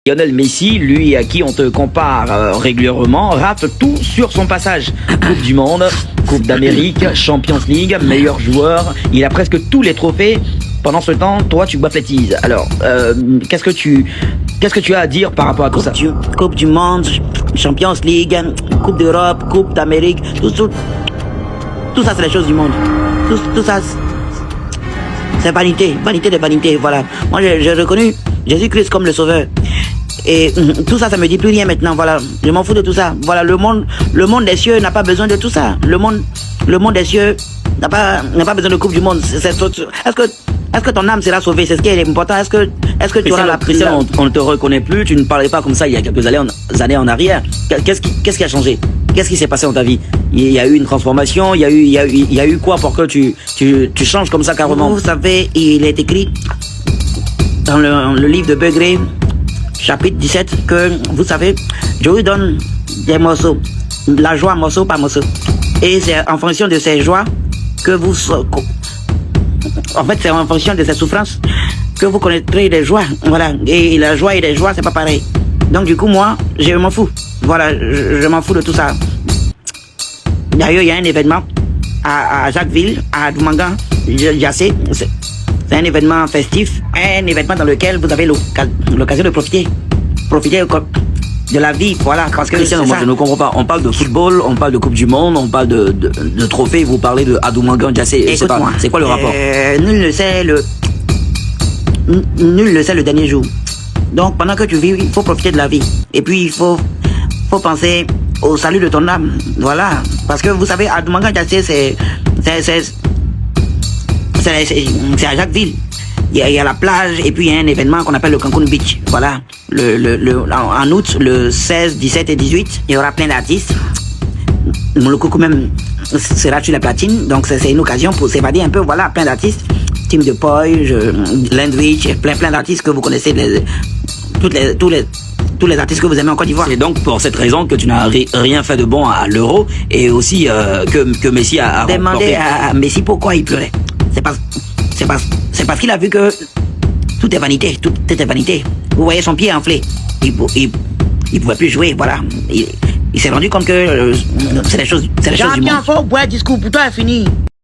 Lionel Messi, lui à qui on te compare régulièrement, rate tout sur son passage. Coupe du Monde, Coupe d'Amérique, Champions League, meilleur joueur, il a presque tous les trophées. Pendant ce temps, toi, tu baptises. Alors, qu'est-ce que tu as à dire par rapport à tout ça? Coupe du Monde, Champions League, Coupe d'Europe, Coupe d'Amérique, tout ça, c'est les choses du monde. Tout ça, c'est vanité de vanité, voilà. Moi, j'ai reconnu Jésus-Christ comme le sauveur. Et tout ça, ça me dit plus rien maintenant, voilà. Je m'en fous de tout ça. Voilà, le monde des cieux n'a pas besoin de tout ça. Le monde des cieux n'a pas besoin de Coupe du Monde. Est-ce que ton âme sera sauvée? C'est ce qui est important. Est-ce que tu auras la prière? On ne te reconnaît plus, tu ne parlais pas comme ça il y a quelques années en arrière. Qu'est-ce qui a changé? Qu'est-ce qui s'est passé dans ta vie? Il y a eu une transformation, il y a eu quoi pour que tu changes comme ça carrément? Vous savez, il est écrit dans le livre de Begré, chapitre 17, que, vous savez, je vous donne des morceaux, la joie morceau par morceau. Et c'est en fonction de ces joies que c'est en fonction de ces souffrances que vous connaîtrez les joies. Voilà. Et la joie et les joies, c'est pas pareil. Donc, du coup, moi, je m'en fous. Voilà, je m'en fous de tout ça. D'ailleurs, il y a un événement à Jacquesville, à Doumangan, Jassé. C'est un événement festif, un événement dans lequel vous avez l'occasion de profiter de la vie, voilà. Parce que Christian, moi je ne comprends pas. On parle de football, on parle de Coupe du Monde, on parle de trophées, vous parlez de Adoumangan Jassé. C'est quoi le rapport? Nul ne sait le dernier jour. Donc pendant que tu vis, il faut profiter de la vie. Et puis il faut penser au salut de ton âme. Voilà. Parce que vous savez, Adoumangan Jassé, c'est à Jacquesville. Il y a la plage et puis il y a un événement qu'on appelle le Cancun Beach. Voilà. En août, le 16, 17 et 18, il y aura plein d'artistes. Le coucou même sera sur la platine. Donc c'est une occasion pour s'évader un peu. Voilà, plein d'artistes. Team de Poy, Landwich, plein d'artistes que vous connaissez. Tous les artistes que vous aimez en Côte d'Ivoire. C'est donc pour cette raison que tu n'as rien fait de bon à l'Euro et aussi que Messi a demandé à Messi pourquoi il pleurait. C'est parce qu'il a vu que tout est vanité, tout était vanité. Vous voyez son pied enflé. Il pouvait plus jouer, voilà. Il s'est rendu compte que c'est les choses du monde. Faut boire discours pour toi, fini.